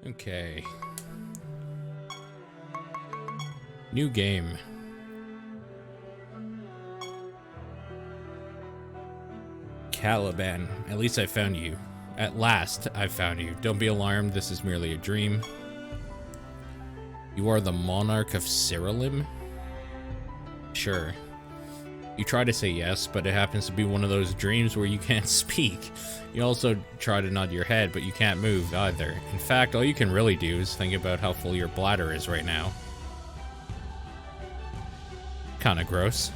Okay. New game. Caliban. At least I found you. At last, I found you. Don't be alarmed, this is merely a dream. You are the monarch of Siralim? Sure. You try to say yes, but it happens to be one of those dreams where you can't speak. You also try to nod your head, but you can't move either. In fact, all you can really do is think about how full your bladder is right now. Kinda gross.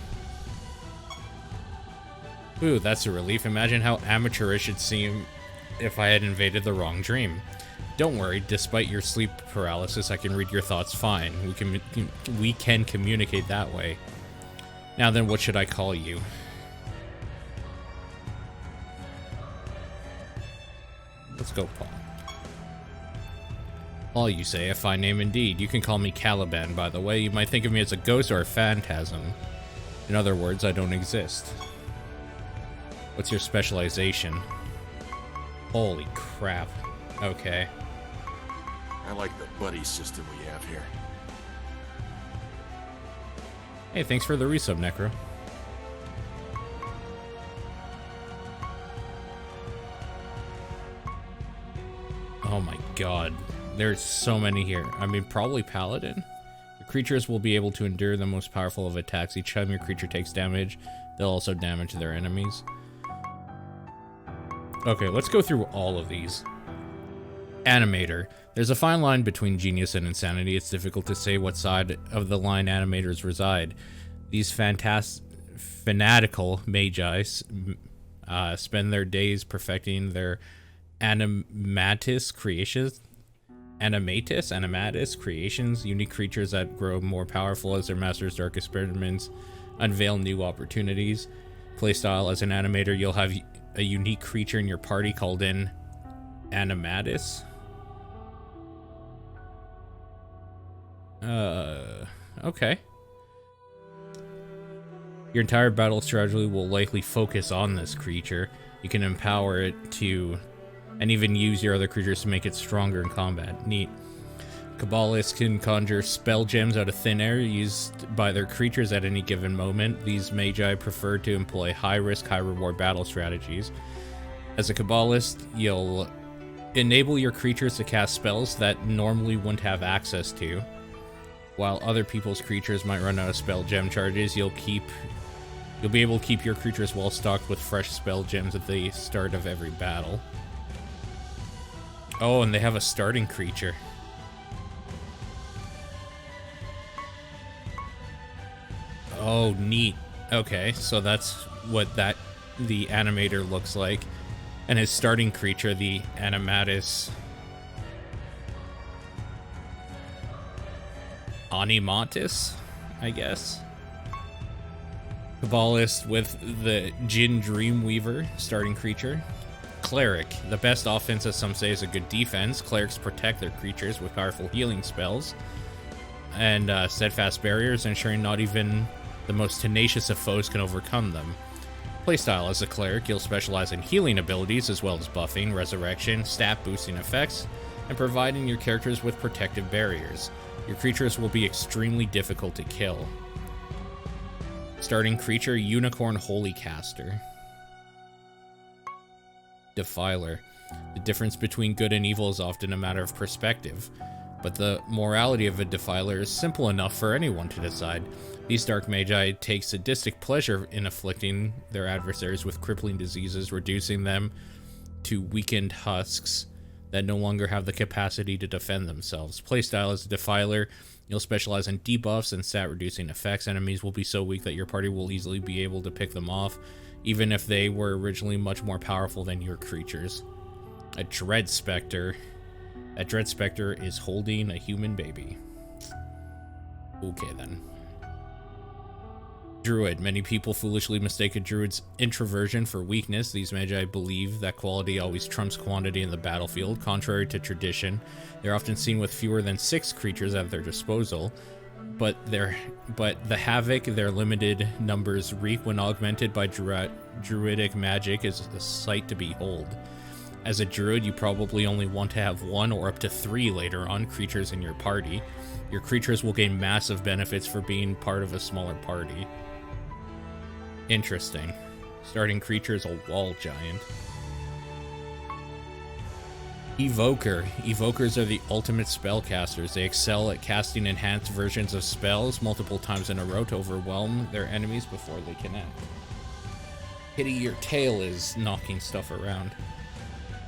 Ooh, that's a relief. Imagine how amateurish it'd seem if I had invaded the wrong dream. Don't worry, despite your sleep paralysis, I can read your thoughts fine. We can communicate that way. Now then, what should I call you? Let's go, Paul. Paul, you say, a fine name indeed. You can call me Caliban, by the way. You might think of me as a ghost or a phantasm. In other words, I don't exist. What's your specialization? Holy crap. Okay. I like the buddy system we have here. Hey, thanks for the resub, Necro. Oh my god. There's so many here. I mean, probably Paladin? Your creatures will be able to endure the most powerful of attacks. Each time your creature takes damage, they'll also damage their enemies. Okay, let's go through all of these. Animator. There's a fine line between genius and insanity. It's difficult to say what side of the line animators reside. These fanatical magi spend their days perfecting their animatus creations, unique creatures that grow more powerful as their master's dark experiments unveil new opportunities. Playstyle: as an animator, you'll have a unique creature in your party called an animatus. Okay. Your entire battle strategy will likely focus on this creature. You can empower it to, and even use your other creatures to make it stronger in combat. Neat. Kabbalists can conjure spell gems out of thin air used by their creatures at any given moment. These magi prefer to employ high-risk, high-reward battle strategies. As a Kabbalist, you'll enable your creatures to cast spells that normally wouldn't have access to. While other people's creatures might run out of spell gem charges, you'll be able to keep your creatures well stocked with fresh spell gems at the start of every battle. Oh, and they have a starting creature. Oh, neat. Okay, so that's what the animator looks like. And his starting creature, the animatus animatus, I guess. Kabbalist with the Jinn Dreamweaver starting creature. Cleric. The best offense, as some say, is a good defense. Clerics protect their creatures with powerful healing spells and steadfast barriers, ensuring not even the most tenacious of foes can overcome them. Playstyle: as a cleric, you'll specialize in healing abilities as well as buffing, resurrection, stat boosting effects, and providing your characters with protective barriers. Your creatures will be extremely difficult to kill. Starting creature: Unicorn Holy Caster. Defiler. The difference between good and evil is often a matter of perspective, but the morality of a defiler is simple enough for anyone to decide. These dark magi take sadistic pleasure in afflicting their adversaries with crippling diseases, reducing them to weakened husks that no longer have the capacity to defend themselves. Playstyle: as a defiler, you'll specialize in debuffs and stat-reducing effects. Enemies will be so weak that your party will easily be able to pick them off, even if they were originally much more powerful than your creatures. A Dread Spectre. A Dread Spectre is holding a human baby. Okay, then. Druid. Many people foolishly mistake a druid's introversion for weakness. These magi believe that quality always trumps quantity in the battlefield. Contrary to tradition, they're often seen with fewer than 6 creatures at their disposal, but the havoc their limited numbers wreak when augmented by druidic magic is a sight to behold. As a druid, you probably only want to have 1 or up to 3 later on creatures in your party. Your creatures will gain massive benefits for being part of a smaller party. Interesting. Starting creature is a wall giant. Evoker. Evokers are the ultimate spellcasters. They excel at casting enhanced versions of spells multiple times in a row to overwhelm their enemies before they connect. Hitty, your tail is knocking stuff around.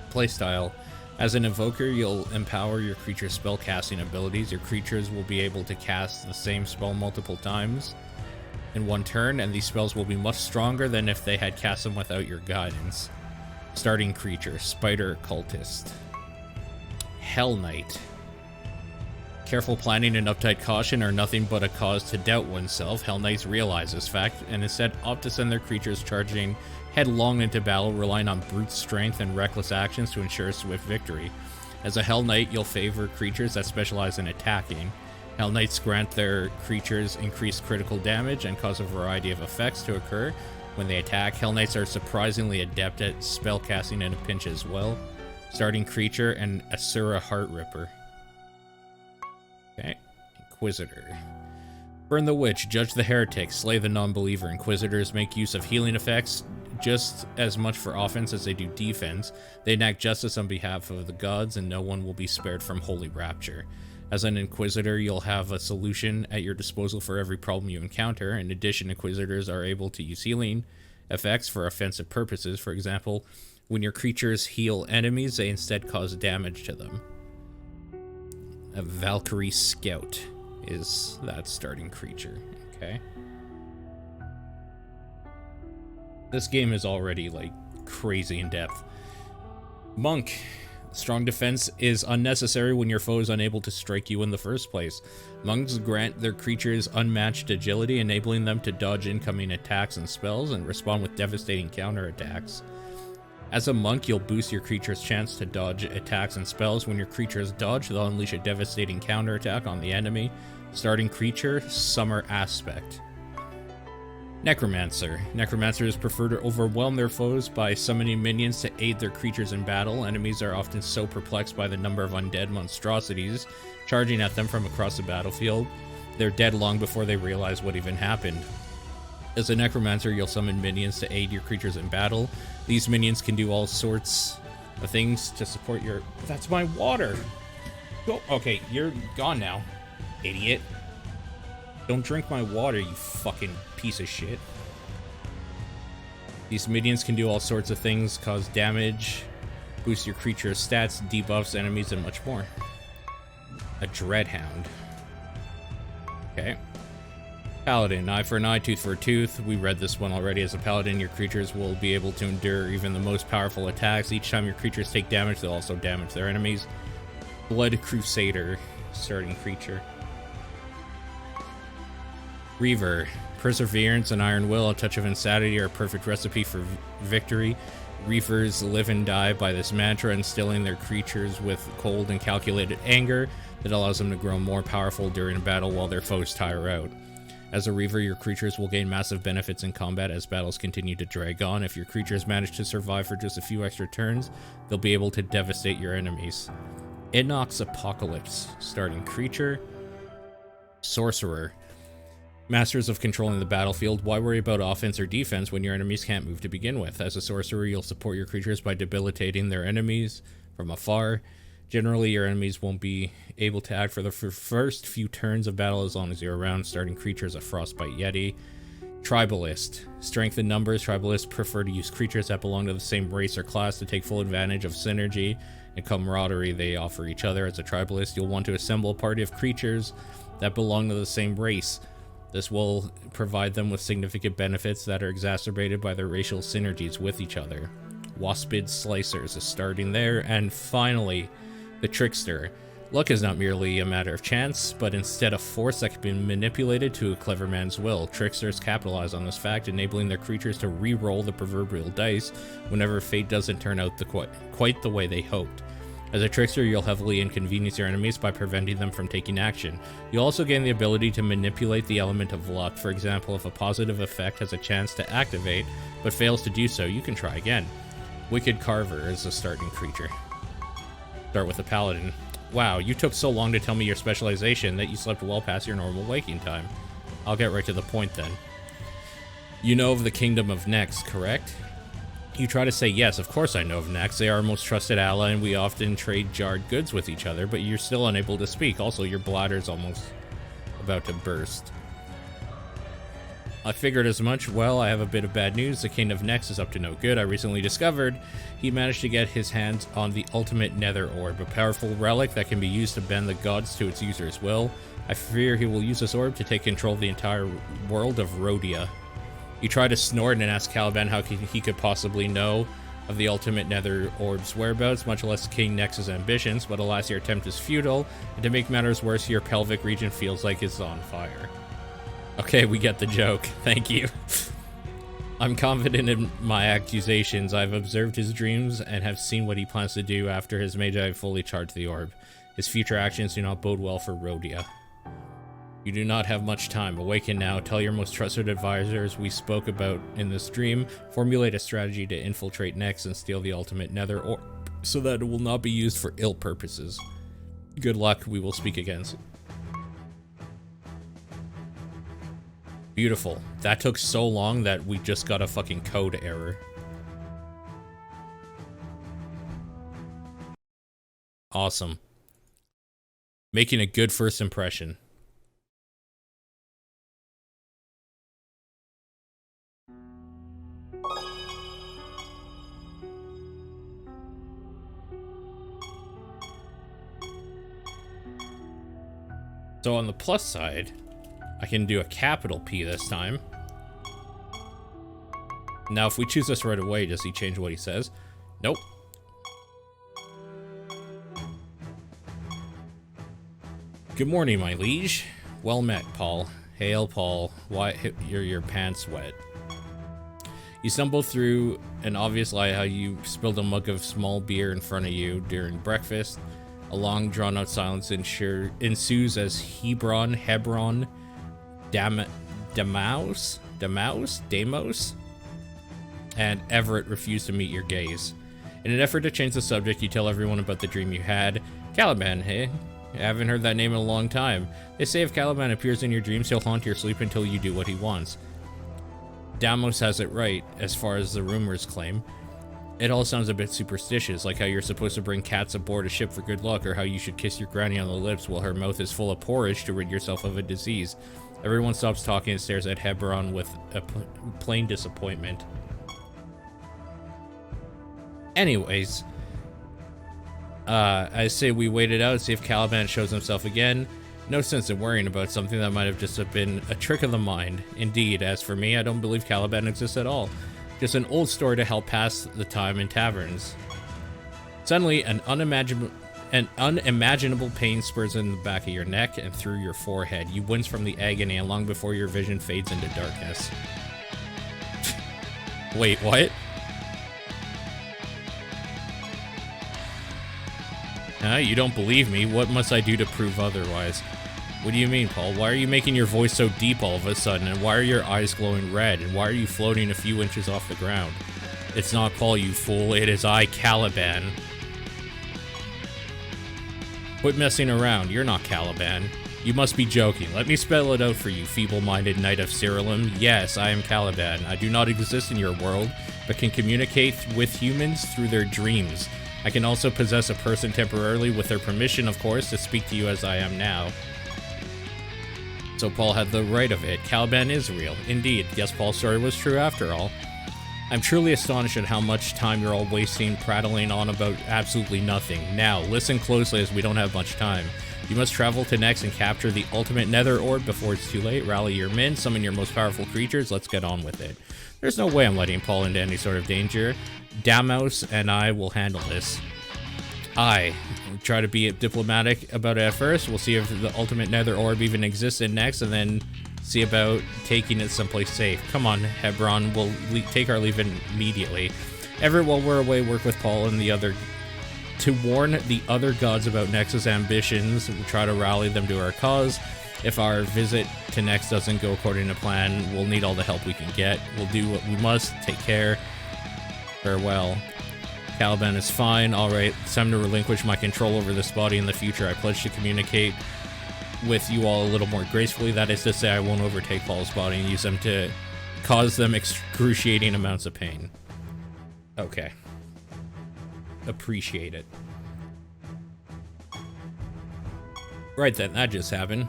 Playstyle. As an evoker, you'll empower your creature's spellcasting abilities. Your creatures will be able to cast the same spell multiple times in one turn, and these spells will be much stronger than if they had cast them without your guidance. Starting creature, Spider Cultist. Hell Knight. Careful planning and uptight caution are nothing but a cause to doubt oneself. Hell Knights realize this fact and instead opt to send their creatures charging headlong into battle, relying on brute strength and reckless actions to ensure a swift victory. As a Hell Knight, you'll favor creatures that specialize in attacking. Hell Knights grant their creatures increased critical damage and cause a variety of effects to occur when they attack. Hell Knights are surprisingly adept at spellcasting in a pinch as well. Starting creature and Asura Heartripper. Okay, Inquisitor. Burn the Witch, Judge the Heretic, Slay the Non-Believer. Inquisitors make use of healing effects just as much for offense as they do defense. They enact justice on behalf of the gods, and no one will be spared from Holy Rapture. As an Inquisitor, you'll have a solution at your disposal for every problem you encounter. In addition, Inquisitors are able to use healing effects for offensive purposes. For example, when your creatures heal enemies, they instead cause damage to them. A Valkyrie Scout is that starting creature. Okay. This game is already, like, crazy in depth. Monk. Strong defense is unnecessary when your foe is unable to strike you in the first place. Monks grant their creatures unmatched agility, enabling them to dodge incoming attacks and spells and respond with devastating counterattacks. As a monk, you'll boost your creature's chance to dodge attacks and spells. When your creatures dodge, they'll unleash a devastating counterattack on the enemy. Starting creature, Summer Aspect. Necromancer. Necromancers prefer to overwhelm their foes by summoning minions to aid their creatures in battle. Enemies are often so perplexed by the number of undead monstrosities charging at them from across the battlefield, they're dead long before they realize what even happened. As a Necromancer, you'll summon minions to aid your creatures in battle. These minions can do all sorts of things to support your... That's my water! Go. Okay, you're gone now, idiot. Don't drink my water, you fucking piece of shit. These minions can do all sorts of things, cause damage, boost your creature's stats, debuffs enemies, and much more. A Dreadhound. Okay. Paladin, eye for an eye, tooth for a tooth. We read this one already. As a paladin, your creatures will be able to endure even the most powerful attacks. Each time your creatures take damage, they'll also damage their enemies. Blood Crusader, starting creature. Reaver. Perseverance and Iron Will, a touch of insanity are a perfect recipe for victory. Reavers live and die by this mantra, instilling their creatures with cold and calculated anger that allows them to grow more powerful during a battle while their foes tire out. As a Reaver, your creatures will gain massive benefits in combat as battles continue to drag on. If your creatures manage to survive for just a few extra turns, they'll be able to devastate your enemies. Enoch's Apocalypse, starting creature. Sorcerer. Masters of controlling the battlefield. Why worry about offense or defense when your enemies can't move to begin with? As a sorcerer, you'll support your creatures by debilitating their enemies from afar. Generally, your enemies won't be able to act for the first few turns of battle as long as you're around. Starting creatures, a Frostbite Yeti. Tribalist. Strength in numbers. Tribalists prefer to use creatures that belong to the same race or class to take full advantage of synergy and camaraderie they offer each other. As a tribalist, you'll want to assemble a party of creatures that belong to the same race. This will provide them with significant benefits that are exacerbated by their racial synergies with each other. Waspid Slicers is starting there. And finally, the Trickster. Luck is not merely a matter of chance, but instead a force that can be manipulated to a clever man's will. Tricksters capitalize on this fact, enabling their creatures to re-roll the proverbial dice whenever fate doesn't turn out quite the way they hoped. As a trickster, you'll heavily inconvenience your enemies by preventing them from taking action. You'll also gain the ability to manipulate the element of luck. For example, if a positive effect has a chance to activate, but fails to do so, you can try again. Wicked Carver is a starting creature. Start with a Paladin. Wow, you took so long to tell me your specialization that you slept well past your normal waking time. I'll get right to the point then. You know of the Kingdom of Nex, correct? You try to say yes, of course I know of Nex. They are our most trusted ally and we often trade jarred goods with each other, but you're still unable to speak. Also, your bladder's almost about to burst. I figured as much. Well, I have a bit of bad news. The King of Nex is up to no good. I recently discovered he managed to get his hands on the ultimate nether orb, a powerful relic that can be used to bend the gods to its user's will. I fear he will use this orb to take control of the entire world of Rhodia. You try to snort and ask Caliban how he could possibly know of the ultimate nether orb's whereabouts, much less King Nex's ambitions, but alas, your attempt is futile, and to make matters worse, your pelvic region feels like it's on fire. Okay, we get the joke. Thank you. I'm confident in my accusations. I've observed his dreams and have seen what he plans to do after his magi fully charge the orb. His future actions do not bode well for Rhodia. You do not have much time. Awaken now. Tell your most trusted advisors we spoke about in this dream. Formulate a strategy to infiltrate Nex and steal the ultimate nether orb so that it will not be used for ill purposes. Good luck. We will speak again soon. Beautiful. That took so long that we just got a fucking code error. Awesome. Making a good first impression. So on the plus side, I can do a capital P this time. Now, if we choose this right away, does he change what he says? Nope. Good morning, my liege. Well met, Paul. Hail, Paul. Why are your pants wet? You stumble through an obvious lie how you spilled a mug of small beer in front of you during breakfast. A long, drawn-out silence ensues as Hebron, Damos, and Everett refuse to meet your gaze. In an effort to change the subject, you tell everyone about the dream you had. Caliban, hey? I haven't heard that name in a long time. They say if Caliban appears in your dreams, he'll haunt your sleep until you do what he wants. Damos has it right, as far as the rumors claim. It all sounds a bit superstitious, like how you're supposed to bring cats aboard a ship for good luck, or how you should kiss your granny on the lips while her mouth is full of porridge to rid yourself of a disease. Everyone stops talking and stares at Hebron with a plain disappointment. Anyways, I say we wait it out, see if Caliban shows himself again. No sense in worrying about something that might have just been a trick of the mind. Indeed, as for me, I don't believe Caliban exists at all. Just an old story to help pass the time in taverns. Suddenly, an unimaginable pain spurs in the back of your neck and through your forehead. You wince from the agony and long before your vision fades into darkness. Wait, what? You don't believe me. What must I do to prove otherwise? What do you mean, Paul? Why are you making your voice so deep all of a sudden? And why are your eyes glowing red? And why are you floating a few inches off the ground? It's not Paul, you fool. It is I, Caliban. Quit messing around. You're not Caliban. You must be joking. Let me spell it out for you, feeble-minded knight of Siralim. Yes, I am Caliban. I do not exist in your world, but can communicate with humans through their dreams. I can also possess a person temporarily with their permission, of course, to speak to you as I am now. So Paul had the right of it. Caliban is real. Indeed, guess Paul's story was true after all. I'm truly astonished at how much time you're all wasting prattling on about absolutely nothing. Now, listen closely as we don't have much time. You must travel to Nex and capture the ultimate nether orb before it's too late. Rally your men, summon your most powerful creatures, let's get on with it. There's no way I'm letting Paul into any sort of danger. Damos and I will handle this. I try to be diplomatic about it at first. We'll see if the ultimate nether orb even exists in Nex, and then see about taking it someplace safe. Come on, Hebron, we'll take our leave immediately. Everett, while we're away, work with Paul and the other to warn the other gods about Nex's ambitions. We'll try to rally them to our cause. If our visit to Nex doesn't go according to plan, we'll need all the help we can get. We'll do what we must. Take care. Farewell. Caliban is fine. Alright, it's time to relinquish my control over this body in the future. I pledge to communicate with you all a little more gracefully. That is to say, I won't overtake Paul's body and use them to cause them excruciating amounts of pain. Okay. Appreciate it. Right then, that just happened.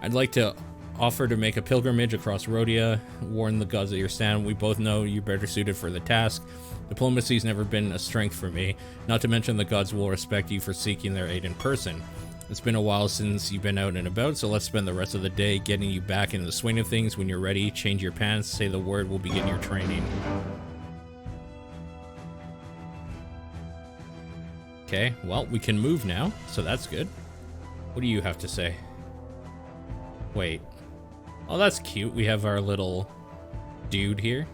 I'd like to offer to make a pilgrimage across Rhodia, warn the gods that you're stand. We both know you're better suited for the task. Diplomacy's never been a strength for me, not to mention the gods will respect you for seeking their aid in person. It's been a while since you've been out and about, so let's spend the rest of the day getting you back into the swing of things. When you're ready, change your pants, say the word, we'll begin your training. Okay, well, we can move now, so that's good. What do you have to say? Wait. Oh, that's cute. We have our little dude here.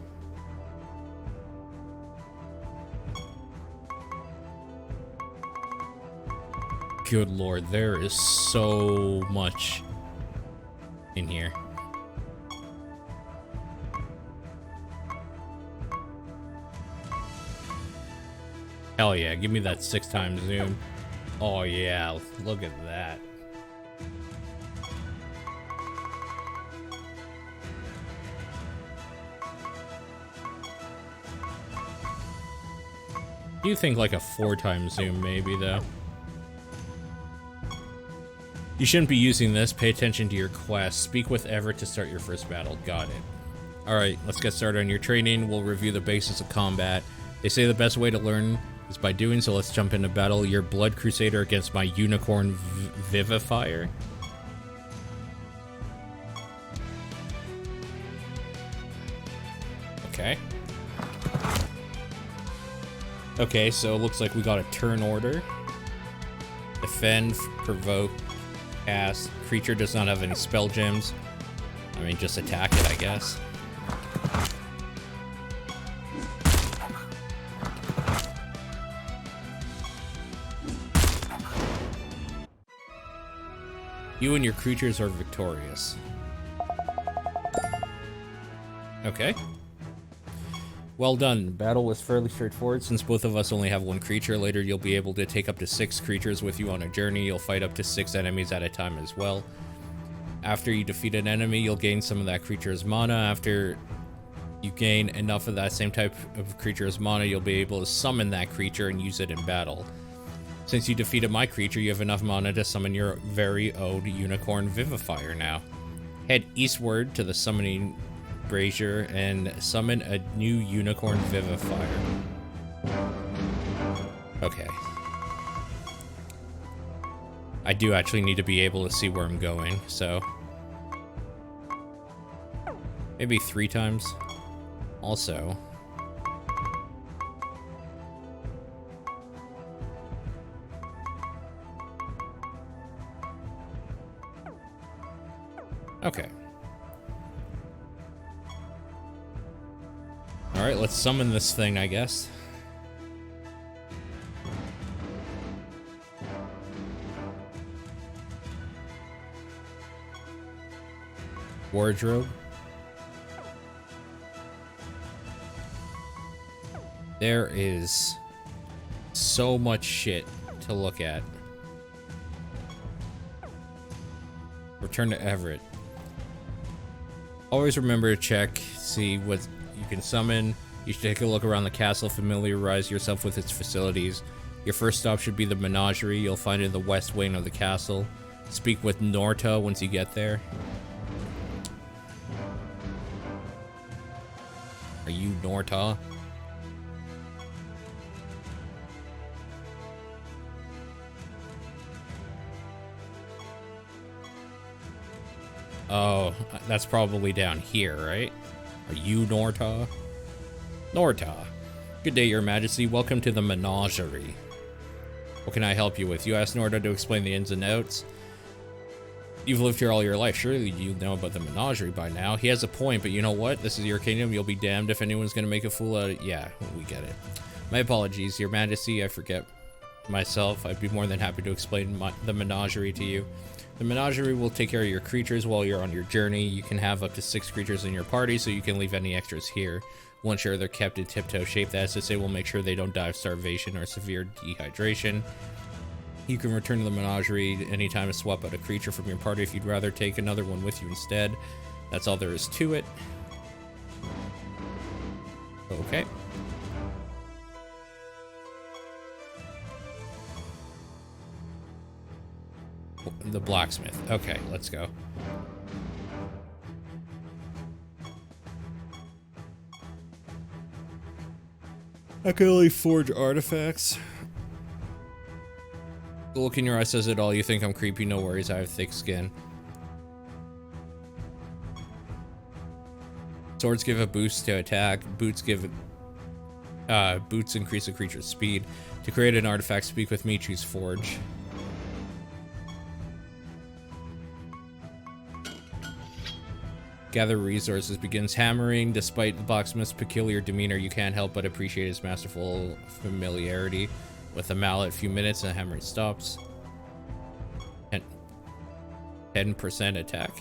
Good lord, there is so much in here. Hell yeah, give me that 6x zoom. Oh yeah, look at that. Do you think like a 4x zoom maybe though? You shouldn't be using this. Pay attention to your quest. Speak with Everett to start your first battle. Got it. Alright, let's get started on your training. We'll review the basics of combat. They say the best way to learn is by doing, so let's jump into battle. Your Blood Crusader against my Unicorn Vivifier. Okay. Okay, so it looks like we got a turn order. Defend, provoke, cast. Creature does not have any spell gems. I mean, just attack it, I guess. You and your creatures are victorious. Okay. Well done. Battle was fairly straightforward since both of us only have one creature. Later you'll be able to take up to 6 creatures with you on a journey. You'll fight up to 6 enemies at a time as well. After you defeat an enemy, you'll gain some of that creature's mana. After you gain enough of that same type of creature's mana, you'll be able to summon that creature and use it in battle. Since you defeated my creature, you have enough mana to summon your very own Unicorn Vivifier now. Head eastward to the summoning brazier and summon a new Unicorn Vivifier. Okay. I do actually need to be able to see where I'm going, so maybe 3 times. Also, okay. Alright, let's summon this thing, I guess. Wardrobe. There is so much shit to look at. Return to Everett. Always remember to check, see what you can summon. You should take a look around the castle, familiarize yourself with its facilities. Your first stop should be the menagerie. You'll find it in the west wing of the castle. Speak with Norta once you get there. Are you Norta? Oh, that's probably down here, right? Are you Norta? Norta. Good day, Your Majesty. Welcome to the menagerie. What can I help you with? You asked Norta to explain the ins and outs. You've lived here all your life. Surely you know about the menagerie by now. He has a point, but you know what? This is your kingdom. You'll be damned if anyone's going to make a fool out of it. Yeah, we get it. My apologies, Your Majesty. I forget myself. I'd be more than happy to explain the menagerie to you. The menagerie will take care of your creatures while you're on your journey. You can have up to 6 creatures in your party, so you can leave any extras here. We'll ensure they're kept in tip-toe shape. The SSA will make sure they don't die of starvation or severe dehydration. You can return to the menagerie anytime to swap out a creature from your party if you'd rather take another one with you instead. That's all there is to it. Okay. The blacksmith. Okay, let's go. I can only forge artifacts. The look in your eye says it all. You think I'm creepy? No worries, I have thick skin. Swords give a boost to attack. Boots increase a creature's speed. To create an artifact, speak with me, choose forge. Gather resources, begins hammering. Despite the blacksmith's peculiar demeanor, you can't help but appreciate his masterful familiarity. With a mallet, a few minutes, and the hammering stops. 10% attack.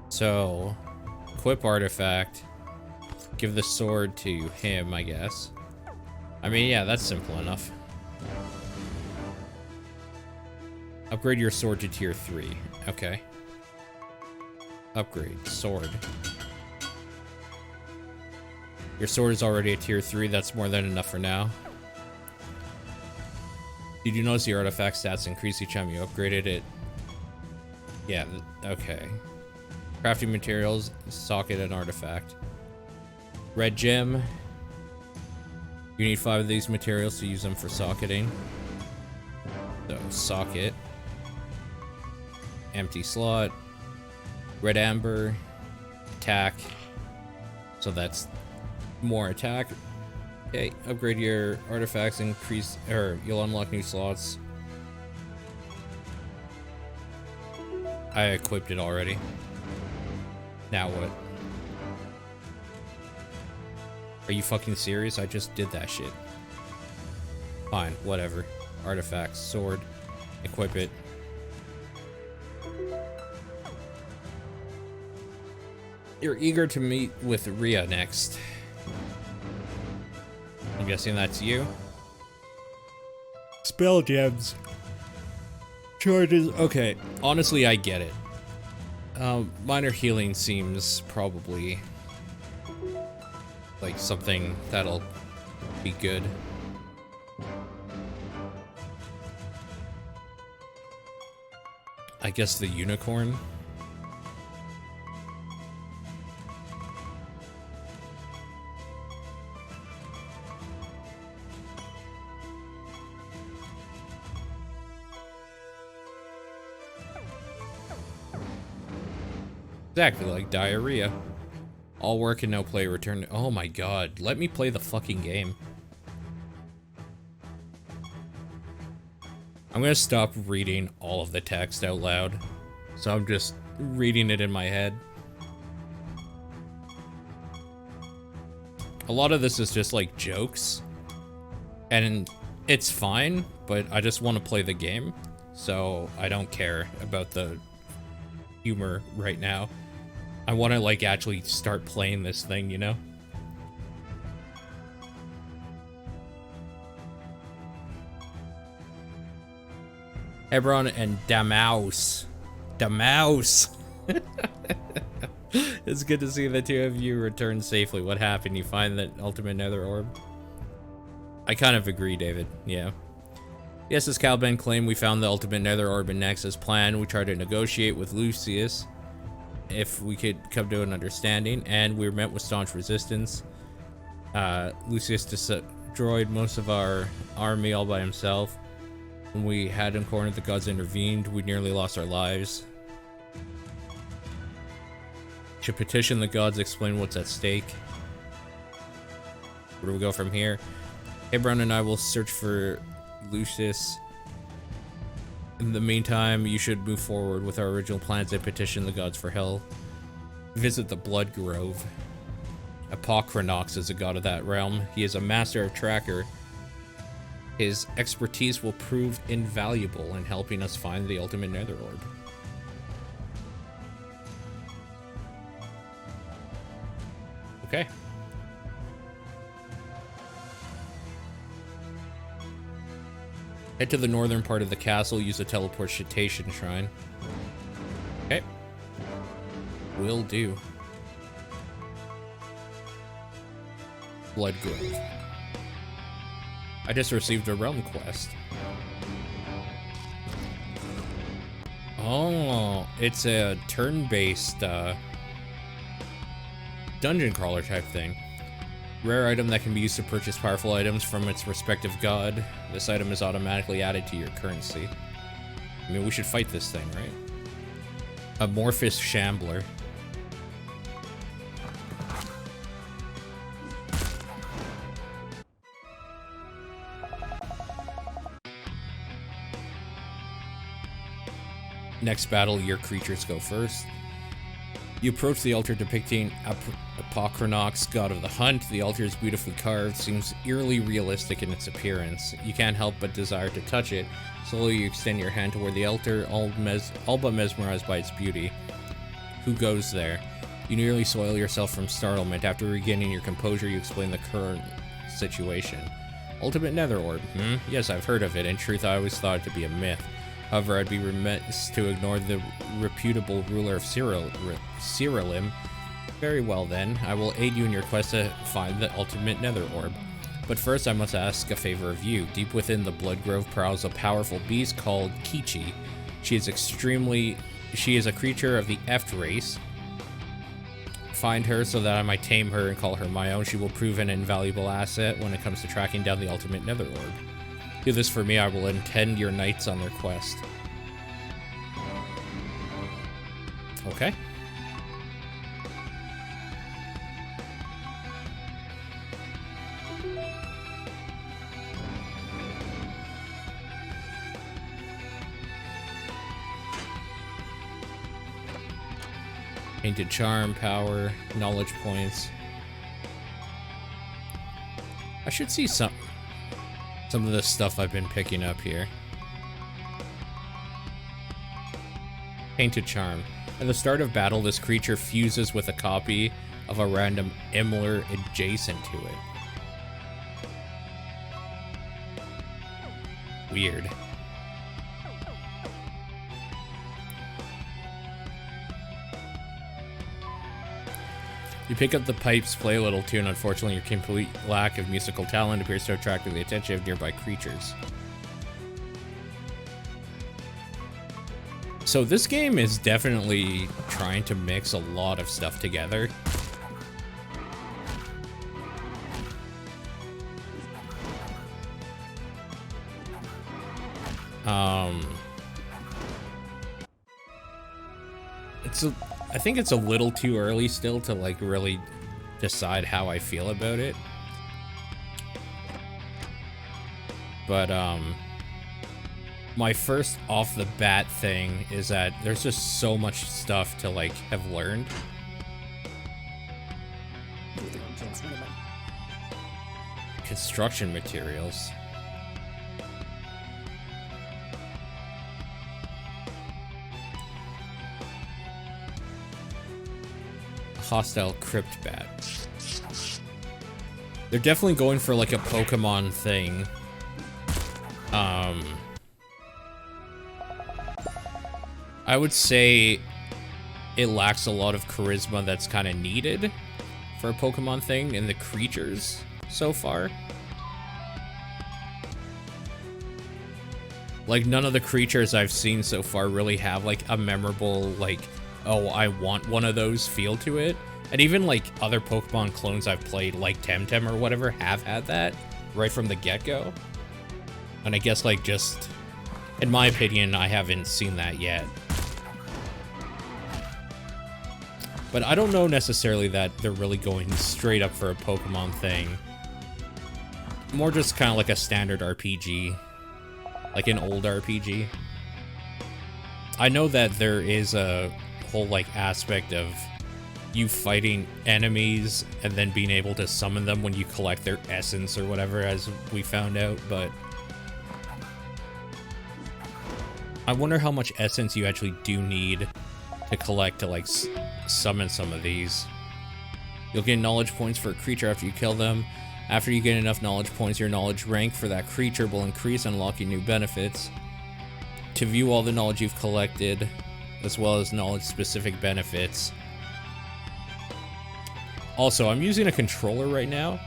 So, equip artifact. Give the sword to him, I guess. I mean, yeah, that's simple enough. Upgrade your sword to tier 3. Okay. Upgrade. Sword. Your sword is already a tier 3. That's more than enough for now. Did you notice the artifact stats increase each time you upgraded it? Yeah, okay. Crafting materials, socket, and artifact. Red gem. You need 5 of these materials to use them for socketing. So, socket. Empty slot. Red amber. Attack. So that's more attack. Okay, upgrade your artifacts, increase, or you'll unlock new slots. I equipped it already. Now what? Are you fucking serious? I just did that shit. Fine, whatever. Artifacts, sword, equip it. You're eager to meet with Rhea next. I'm guessing that's you. Spell gems. Charges. Okay, honestly, I get it. Minor healing seems probably like something that'll be good. I guess the unicorn. Exactly like diarrhea. All work and no play, return. Oh my god, let me play the fucking game. I'm gonna stop reading all of the text out loud. So I'm just reading it in my head. A lot of this is just like jokes. And it's fine, but I just want to play the game. So I don't care about the humor right now. I want to like actually start playing this thing, you know? Hebron and Damaus. Damaus. It's good to see the two of you return safely. What happened? You find that ultimate nether orb? I kind of agree, David. Yeah. Yes, as Calben claimed, we found the ultimate nether orb in Nexus plan. We tried to negotiate with Lucius if we could come to an understanding, and we were met with staunch resistance. Lucius destroyed most of our army all by himself. When we had him cornered, the gods intervened. We nearly lost our lives. Should petition the gods, explain what's at stake. Where do we go from here? Hebron and I will search for Lucius. In the meantime, you should move forward with our original plans and petition the gods for hell. Visit the Blood Grove. Apocrynox is a god of that realm. He is a master of tracker. His expertise will prove invaluable in helping us find the ultimate nether orb. Okay. Head to the northern part of the castle, use the teleportation shrine. Okay. Will do. Blood Grove. I just received a realm quest. Oh, it's a turn-based dungeon crawler type thing. Rare item that can be used to purchase powerful items from its respective god. This item is automatically added to your currency. I mean, we should fight this thing, right? Amorphous Shambler. Next battle, your creatures go first. You approach the altar depicting Apocrynox, god of the hunt. The altar is beautifully carved, seems eerily realistic in its appearance. You can't help but desire to touch it. Slowly you extend your hand toward the altar, all but mesmerized by its beauty. Who goes there? You nearly soil yourself from startlement. After regaining your composure, you explain the current situation. Ultimate nether orb. Yes, I've heard of it. In truth, I always thought it to be a myth. However, I'd be remiss to ignore the reputable ruler of Siralim. Very well then, I will aid you in your quest to find the ultimate nether orb. But first I must ask a favor of you. Deep within the Blood Grove prowls a powerful beast called Kichi. She is a creature of the Eft race. Find her so that I might tame her and call her my own. She will prove an invaluable asset when it comes to tracking down the ultimate nether orb. Do this for me, I will attend your knights on their quest. Okay. Painted charm, power, knowledge points. I should see some of the stuff I've been picking up here. Painted charm. At the start of battle, this creature fuses with a copy of a random Imler adjacent to it. Weird. You pick up the pipes, play a little tune. Unfortunately, your complete lack of musical talent appears to attract the attention of nearby creatures. So this game is definitely trying to mix a lot of stuff together. I think it's a little too early still to like really decide how I feel about it. But my first off the bat thing is that there's just so much stuff to like have learned. Construction materials. Hostile crypt bat. They're definitely going for like a Pokemon thing. I would say it lacks a lot of charisma that's kind of needed for a Pokemon thing in the creatures so far. Like none of the creatures I've seen so far really have like a memorable like, oh, I want one of those feel to it. And even like other Pokemon clones I've played, like Temtem or whatever, have had that right from the get-go. And I guess like just, in my opinion, I haven't seen that yet. But I don't know necessarily that they're really going straight up for a Pokemon thing. More just kind of like a standard RPG. Like an old RPG. I know that there is a whole like aspect of you fighting enemies and then being able to summon them when you collect their essence or whatever, as we found out, but I wonder how much essence you actually do need to collect to, like, summon some of these. You'll get knowledge points for a creature after you kill them. After you get enough knowledge points, your knowledge rank for that creature will increase, unlocking new benefits. To view all the knowledge you've collected, as well as knowledge-specific benefits. Also, I'm using a controller right now.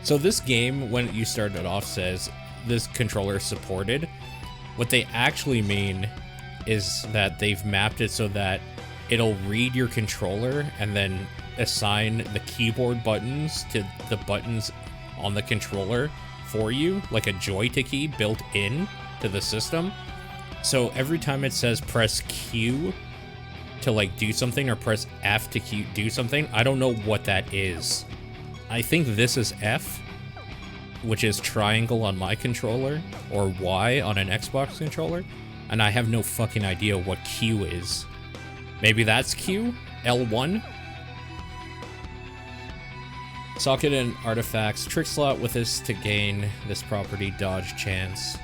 So this game, when you start it off, says this controller is supported. What they actually mean is that they've mapped it so that it'll read your controller and then assign the keyboard buttons to the buttons on the controller for you, like a joystick key built in to the system. So every time it says press Q to, like, do something, or press F to do something, I don't know what that is. I think this is F, which is triangle on my controller, or Y on an Xbox controller, and I have no fucking idea what Q is. Maybe that's Q? L1? Socket and artifacts. Trick slot with this to gain this property, dodge chance.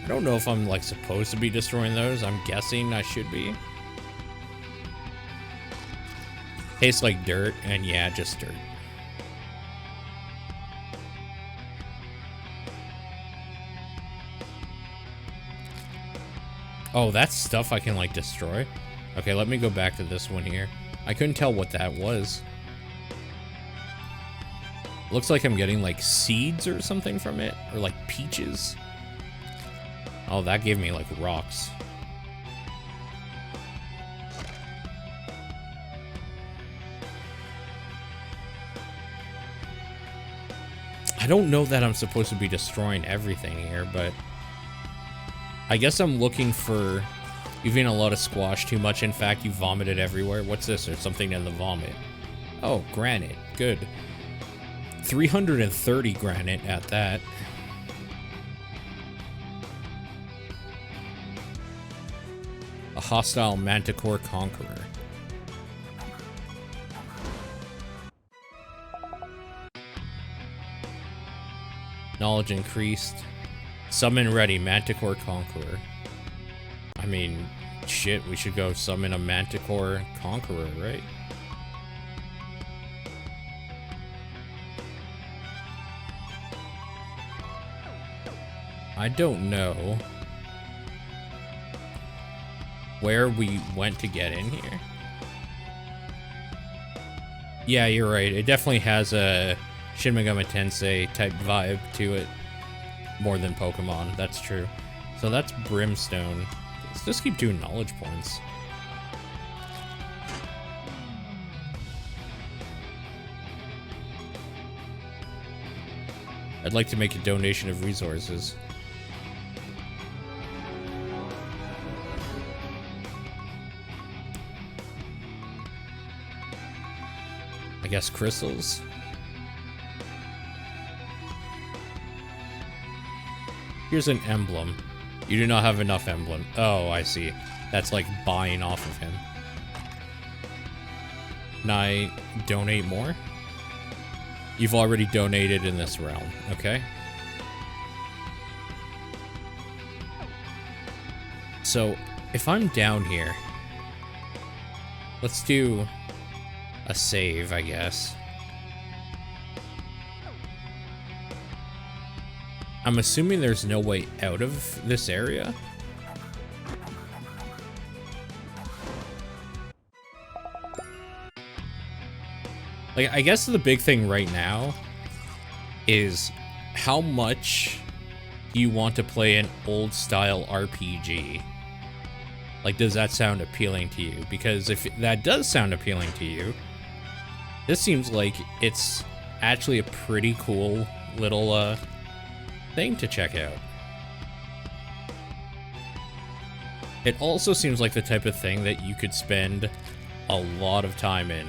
I don't know if I'm, like, supposed to be destroying those. I'm guessing I should be. Tastes like dirt, and yeah, just dirt. Oh, that's stuff I can, like, destroy? Okay, let me go back to this one here. I couldn't tell what that was. Looks like I'm getting, like, seeds or something from it, or, like, peaches. Oh, that gave me, like, rocks. I don't know that I'm supposed to be destroying everything here, but I guess I'm looking for... You've eaten a lot of squash, too much. In fact, you vomited everywhere. What's this? There's something in the vomit. Oh, granite. Good. 330 granite at that. A hostile manticore conqueror. Knowledge increased. Summon ready, manticore conqueror. I mean, shit, we should go summon a manticore conqueror, right? I don't know where we went to get in here. Yeah, you're right. It definitely has a Shin Megami Tensei type vibe to it. More than Pokemon, that's true. So that's Brimstone. Let's just keep doing knowledge points. I'd like to make a donation of resources. I guess crystals? Here's an emblem. You do not have enough emblem. Oh, I see. That's like buying off of him. Can I donate more? You've already donated in this realm. Okay. So, if I'm down here, let's do a save, I guess. I'm assuming there's no way out of this area. Like, I guess the big thing right now is how much do you want to play an old style RPG? Like, does that sound appealing to you? Because if that does sound appealing to you, this seems like it's actually a pretty cool little thing to check out. It also seems like the type of thing that you could spend a lot of time in.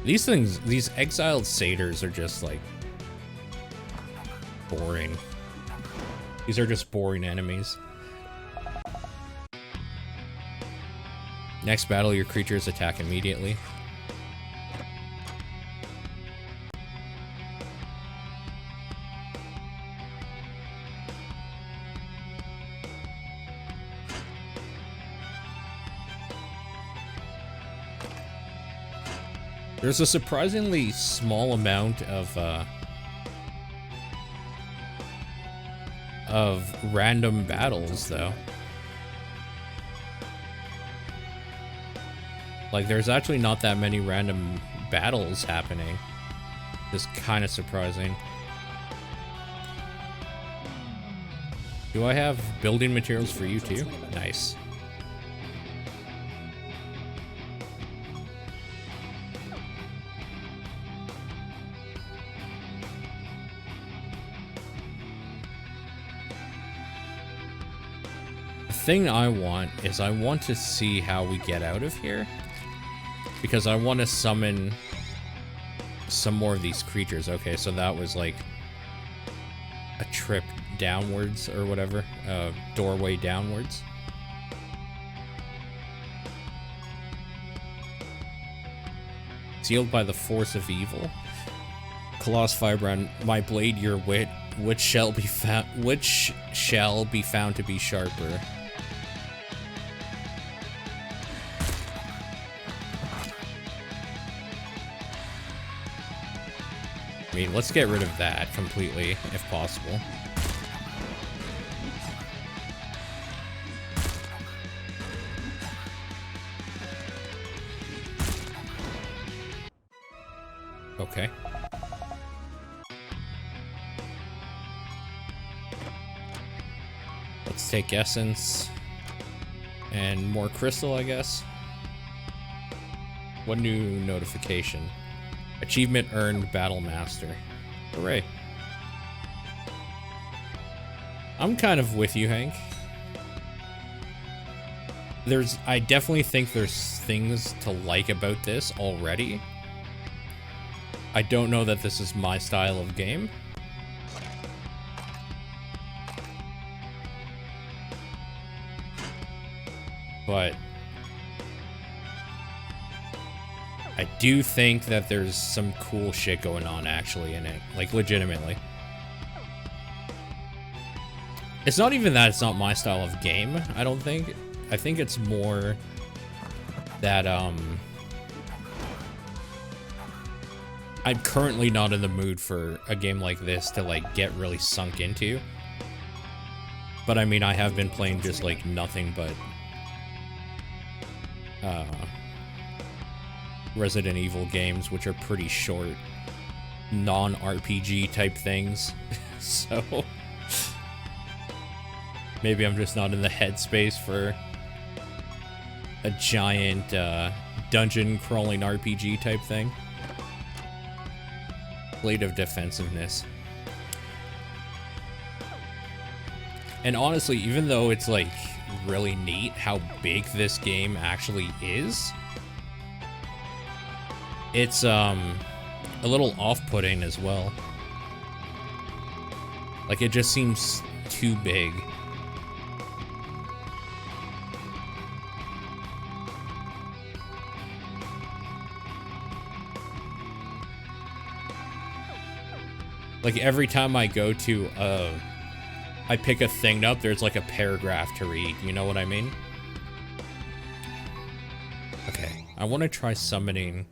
These things, these exiled satyrs are just like boring. These are just boring enemies. Next battle, your creatures attack immediately. There's a surprisingly small amount of random battles, though. Like, there's actually not that many random battles happening. It's kind of surprising. Do I have building materials for you too? Nice. The thing I want is I want to see how we get out of here, because I want to summon some more of these creatures. Okay, so that was like a trip downwards or whatever, doorway downwards. Sealed by the force of evil. Colossus Firebrand, my blade, your wit, which shall be found to be sharper. I mean, let's get rid of that completely, if possible. Okay. Let's take essence and more crystal, I guess. What new notification? Achievement earned, Battle Master. Hooray. I'm kind of with you, Hank. I definitely think there's things to like about this already. I don't know that this is my style of game. But I do think that there's some cool shit going on actually in it, like legitimately. It's not even that it's not my style of game, I don't think. I think it's more that I'm currently not in the mood for a game like this to like get really sunk into. But I mean, I have been playing just like nothing but Resident Evil games, which are pretty short, non-RPG type things. So maybe I'm just not in the headspace for a giant dungeon crawling RPG type thing. Blade of Defensiveness. And honestly, even though it's like really neat how big this game actually is, it's a little off-putting as well. Like, it just seems too big. Like, every time I go to I pick a thing up, there's like a paragraph to read, you know what I mean? Okay, I want to try summoning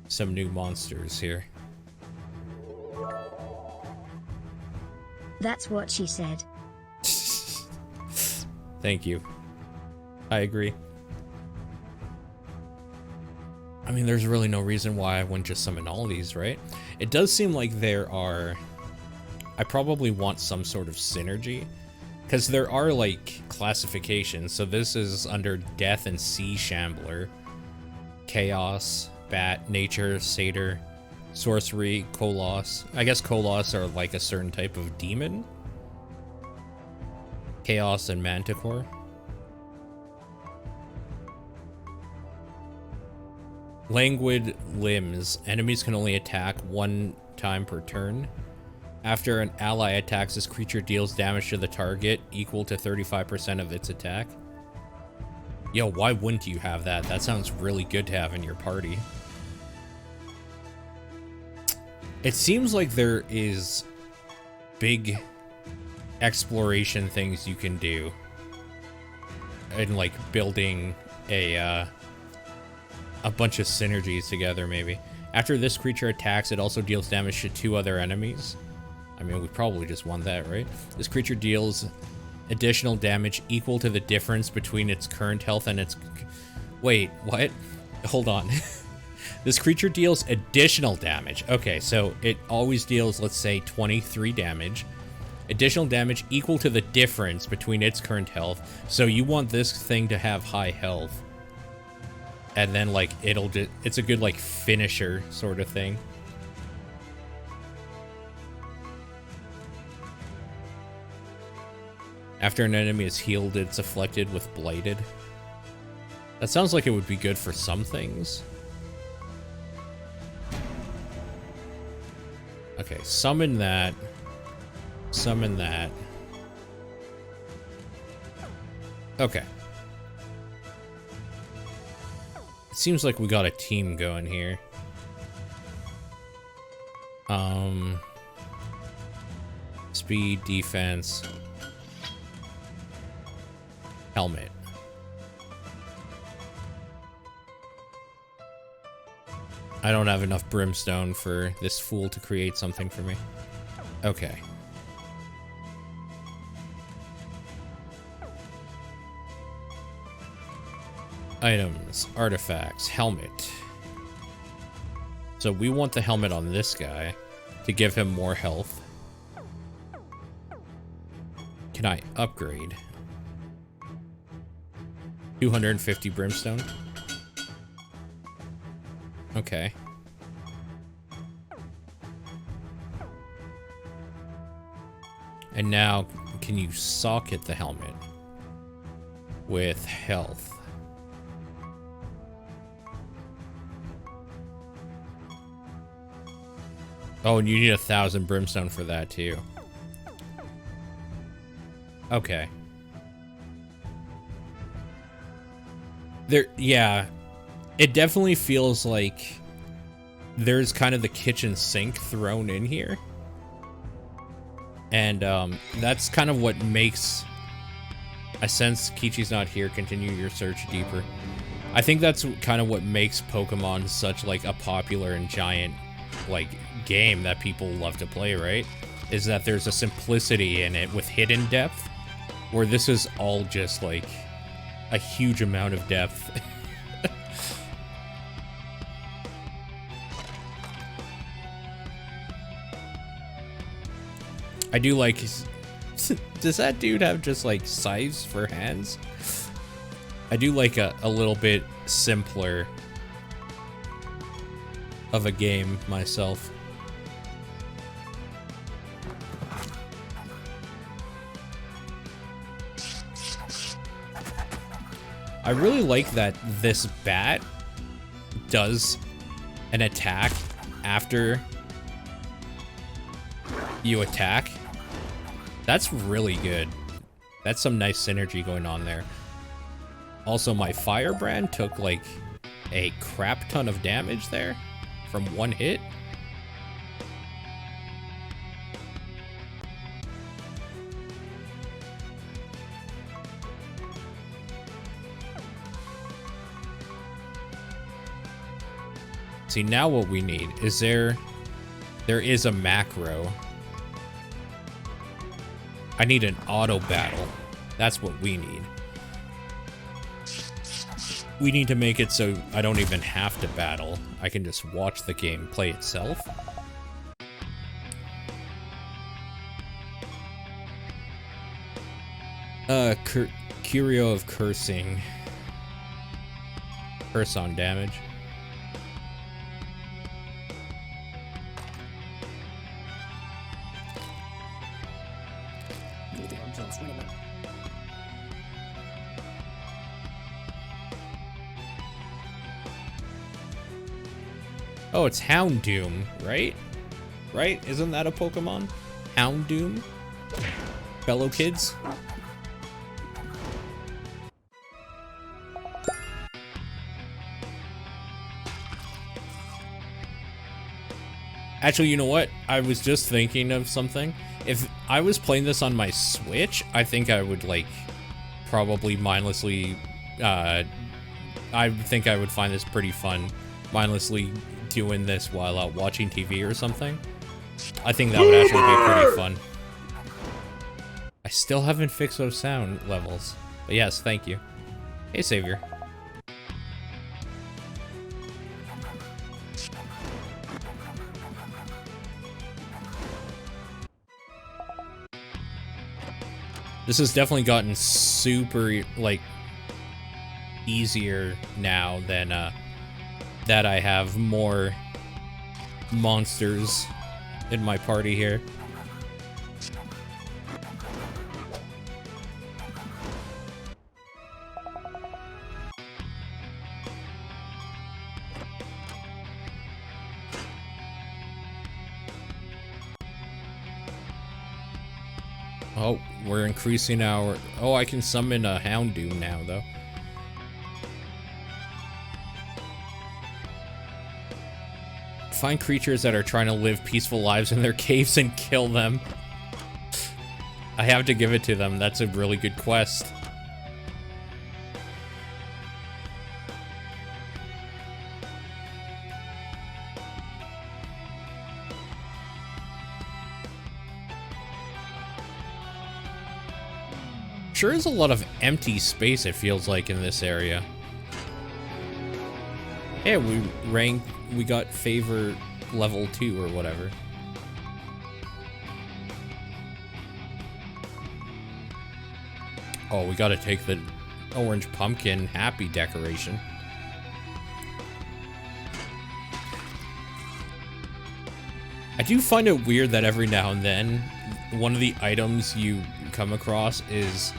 some new monsters here. That's what she said. Thank you. I agree. I mean, there's really no reason why I wouldn't just summon all these, right? It does seem like there are... I probably want some sort of synergy, because there are, like, classifications. So this is under Death and Sea Shambler, Chaos, Bat, Nature, Satyr, Sorcery, Koloss. I guess Koloss are, like, a certain type of demon. Chaos and Manticore. Languid Limbs. Enemies can only attack one time per turn. After an ally attacks, this creature deals damage to the target equal to 35% of its attack. Yo, why wouldn't you have that? That sounds really good to have in your party. It seems like there is big exploration things you can do in like building a bunch of synergies together, maybe. After this creature attacks, it also deals damage to 2 other enemies. I mean, we probably just won that, right? This creature deals additional damage equal to the difference between its current health and its... Wait, what? Hold on. This creature deals additional damage. Okay, so it always deals, let's say, 23 damage. Additional damage equal to the difference between its current health. So you want this thing to have high health. And then, like, it's a good, like, finisher sort of thing. After an enemy is healed, it's afflicted with Blighted. That sounds like it would be good for some things. Okay, summon that. Summon that. Okay. It seems like we got a team going here. Speed, defense. Helmet. I don't have enough brimstone for this fool to create something for me. Okay. Items, artifacts, helmet. So we want the helmet on this guy to give him more health. Can I upgrade? 250 brimstone. Okay. And now, can you socket the helmet with health? Oh, and you need 1,000 brimstone for that too. Okay. Yeah, it definitely feels like there's kind of the kitchen sink thrown in here. And that's kind of what makes... I sense Kichi's not here. Continue your search deeper. I think that's kind of what makes Pokemon such like a popular and giant like game that people love to play, right? Is that there's a simplicity in it with hidden depth, where this is all just like a huge amount of depth. I do like... Does that dude have just like scythes for hands? I do like a little bit simpler of a game myself. I really like that this bat does an attack after you attack. That's really good. That's some nice synergy going on there. Also, my Firebrand took like a crap ton of damage there from one hit. See, now what we need is there is a macro. I need an auto battle. That's what we need. We need to make it so I don't even have to battle. I can just watch the game play itself. Curio of Cursing. Curse on damage. Oh, it's Houndoom, right? Right? Isn't that a Pokemon? Houndoom, fellow kids. Actually, you know what? I was just thinking of something. If I was playing this on my Switch, I think I would, like, probably mindlessly, I think I would find this pretty fun, mindlessly doing this while out watching TV or something. I think that would actually be pretty fun. I still haven't fixed those sound levels. But yes, thank you. Hey, Savior. This has definitely gotten super, like, easier now than, that I have more monsters in my party here. Oh, we're increasing our... Oh, I can summon a Houndoom now, though. Find creatures that are trying to live peaceful lives in their caves and kill them. I have to give it to them. That's a really good quest. Sure is a lot of empty space, it feels like, in this area. Yeah, we got favor level 2 or whatever. Oh, we gotta take the orange pumpkin happy decoration. I do find it weird that every now and then, one of the items you come across is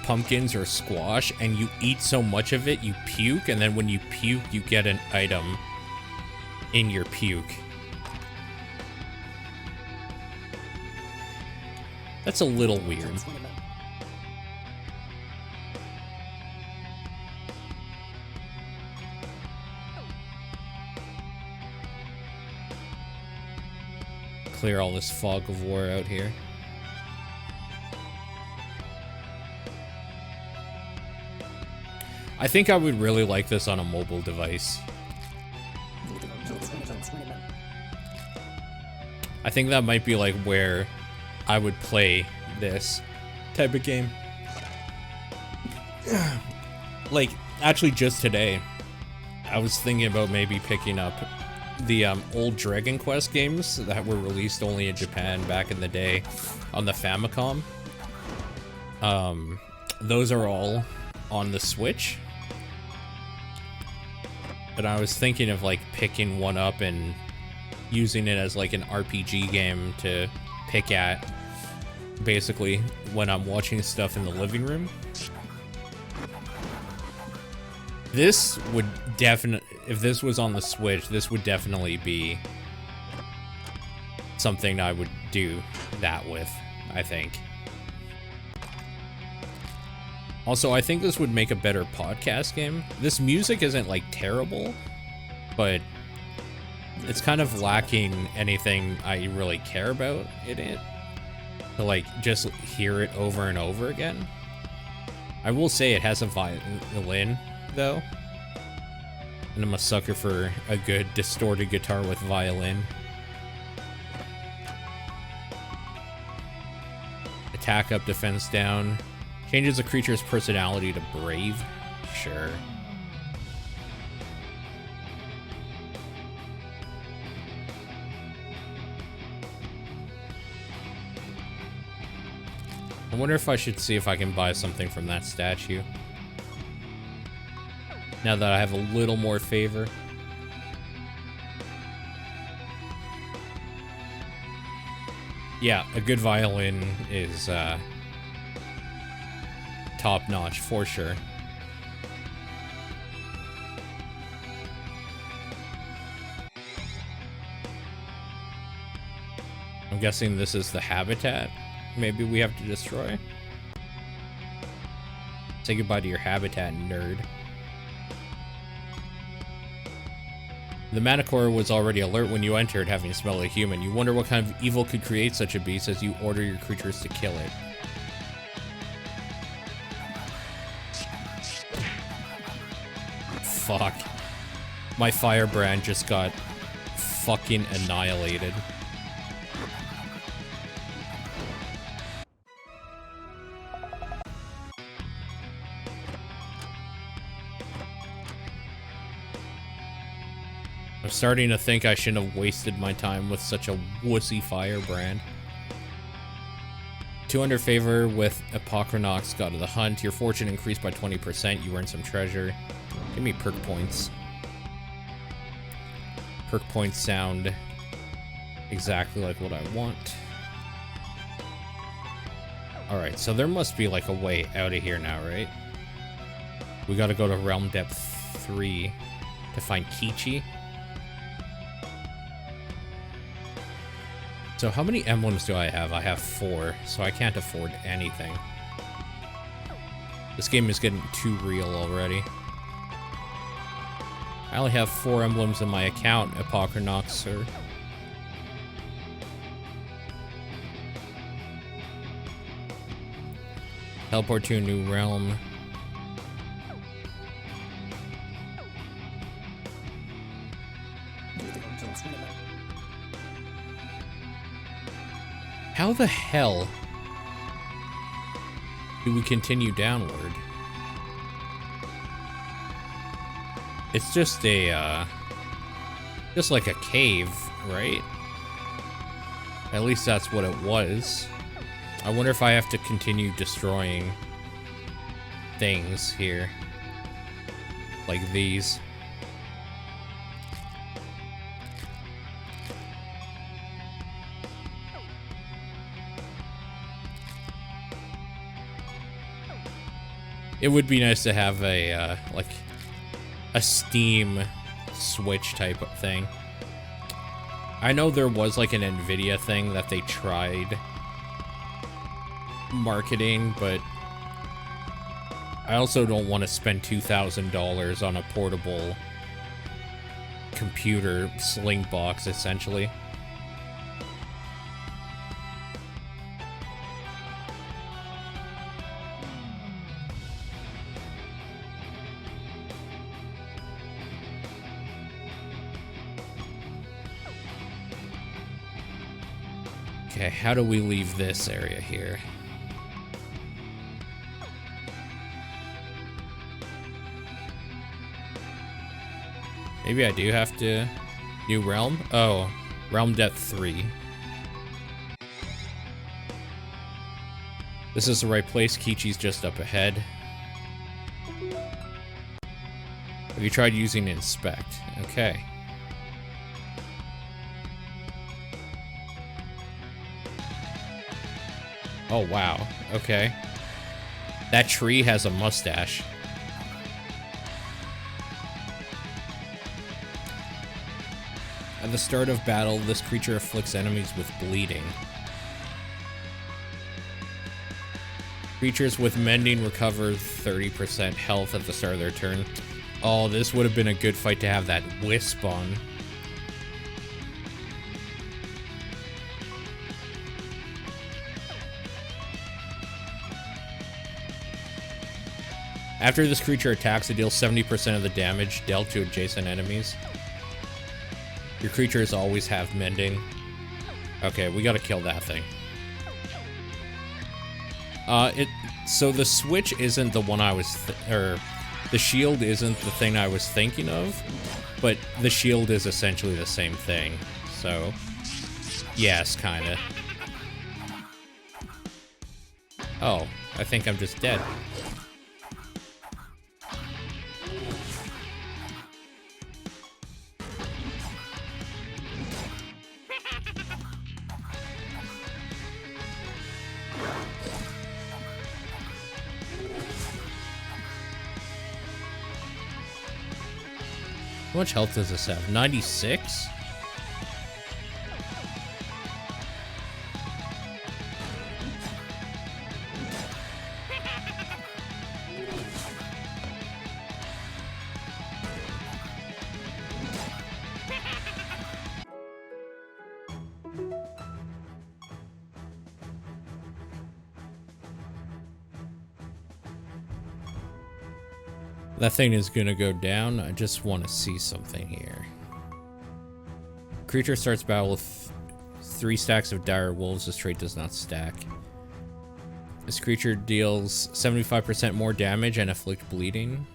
pumpkins or squash, and you eat so much of it, you puke, and then when you puke, you get an item in your puke. That's a little weird. Clear all this fog of war out here. I think I would really like this on a mobile device. I think that might be like where I would play this type of game. Like, actually just today, I was thinking about maybe picking up the old Dragon Quest games that were released only in Japan back in the day on the Famicom. Those are all on the Switch. But I was thinking of like picking one up and using it as like an RPG game to pick at basically when I'm watching stuff in the living room. This would definitely, if this was on the Switch, this would definitely be something I would do that with, I think. Also, I think this would make a better podcast game. This music isn't, like, terrible, but it's kind of lacking anything I really care about in it. To, like, just hear it over and over again. I will say it has a violin, though. And I'm a sucker for a good distorted guitar with violin. Attack up, defense down. Changes a creature's personality to brave? Sure. I wonder if I should see if I can buy something from that statue. Now that I have a little more favor. Yeah, a good violin is, top notch for sure. I'm guessing this is the habitat. Maybe we have to destroy. Say goodbye to your habitat, nerd. The Manticore was already alert when you entered, having smelled a human. You wonder what kind of evil could create such a beast as you order your creatures to kill it. Fuck. My firebrand just got fucking annihilated. I'm starting to think I shouldn't have wasted my time with such a wussy firebrand. 200 favor with Epochranox, God of the Hunt. Your fortune increased by 20%. You earn some treasure. Give me perk points. Perk points sound exactly like what I want. Alright, so there must be like a way out of here now, right? We gotta go to Realm Depth 3 to find Kichi. So how many emblems do I have? I have 4, so I can't afford anything. This game is getting too real already. I only have 4 emblems in my account, Epochranox, sir. Teleport to a new realm. How the hell do we continue downward? It's just a, just like a cave, right? At least that's what it was. I wonder if I have to continue destroying things here. Like these. It would be nice to have a, like, a Steam Switch type of thing. I know there was, like, an Nvidia thing that they tried marketing, but I also don't want to spend $2,000 on a portable computer sling box, essentially. Okay, how do we leave this area here? Maybe I do have to... New realm? Oh, Realm Depth 3. This is the right place. Kichi's just up ahead. Have you tried using Inspect? Okay. Oh, wow. Okay. That tree has a mustache. At the start of battle, this creature afflicts enemies with bleeding. Creatures with mending recover 30% health at the start of their turn. Oh, this would have been a good fight to have that wisp on. After this creature attacks, it deals 70% of the damage dealt to adjacent enemies. Your creatures always have mending. Okay, we gotta kill that thing. So the switch isn't the one I was, or the shield isn't the thing I was thinking of, but the shield is essentially the same thing. So, yes, kinda. Oh, I think I'm just dead. How much health does this have? 96? That thing is gonna go down. I just want to see something here. Creature starts battle with 3 stacks of dire wolves. This trait does not stack. This creature deals 75% more damage and afflict bleeding.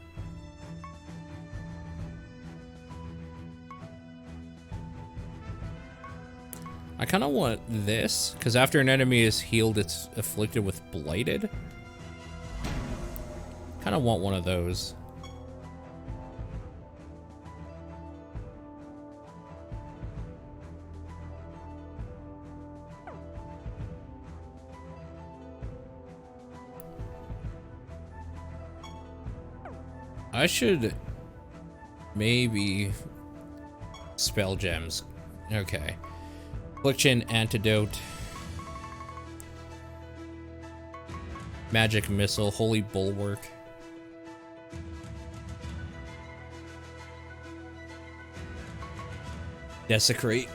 I kind of want this, because after an enemy is healed, it's afflicted with blighted. Kind of want one of those. I should maybe spell gems. Okay. Affliction, Antidote, Magic Missile, Holy Bulwark. Desecrate,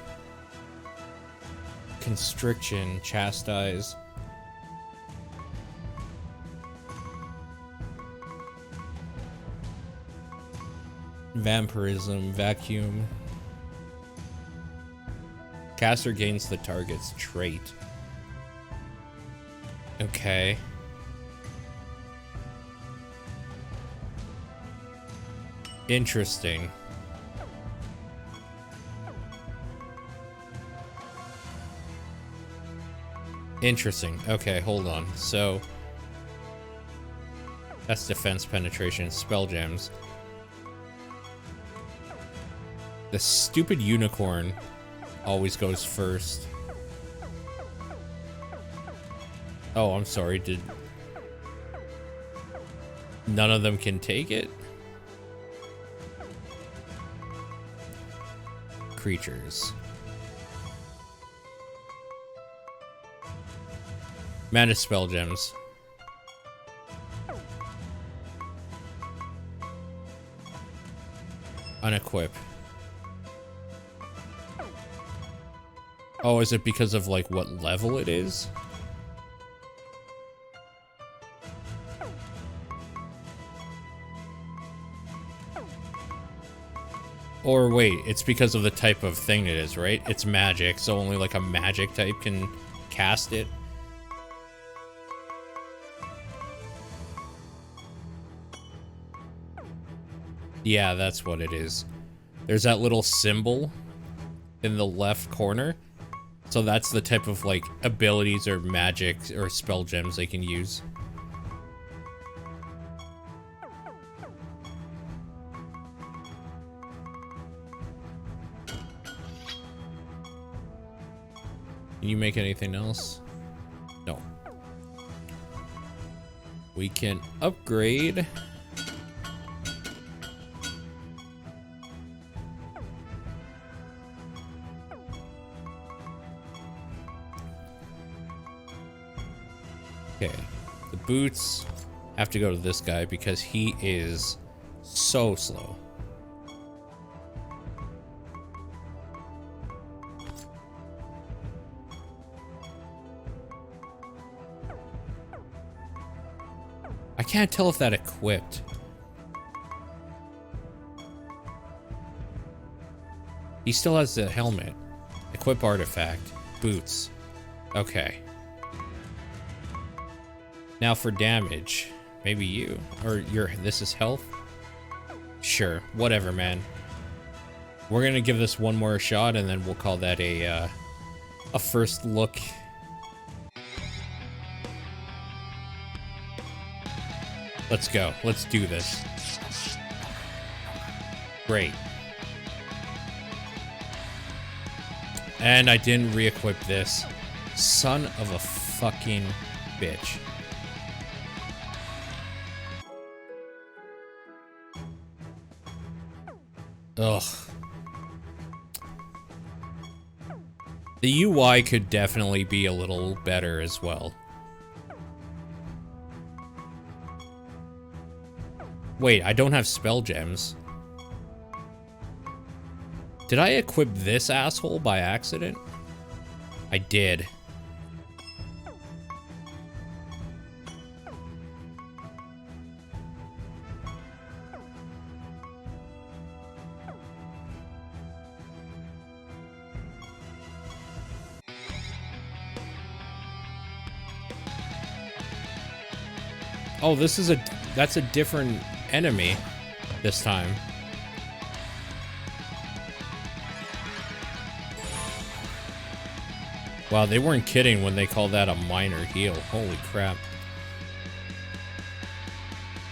Constriction, Chastise. Vampirism, Vacuum. Caster gains the target's trait. Okay. Interesting. Interesting. Okay, hold on. So that's defense penetration, spell gems. The stupid unicorn always goes first. Oh, I'm sorry. Did none of them can take it? Creatures. Mana spell gems. Unequip. Oh, is it because of like what level it is? Or wait, it's because of the type of thing it is, right? It's magic, so only like a magic type can cast it. Yeah, that's what it is. There's that little symbol in the left corner. So that's the type of like abilities or magic or spell gems they can use. Can you make anything else? No. We can upgrade. Okay, the boots have to go to this guy because he is so slow. I can't tell if that equipped. He still has the helmet. Equip artifact. Boots. Okay. Now for damage. Maybe you. Or this is health? Sure. Whatever, man. We're gonna give this one more shot and then we'll call that a first look. Let's go. Let's do this. Great. And I didn't re-equip this. Son of a fucking bitch. Ugh. The UI could definitely be a little better as well. Wait, I don't have spell gems. Did I equip this asshole by accident? I did. Oh, that's a different enemy this time. Wow, they weren't kidding when they called that a minor heal. Holy crap.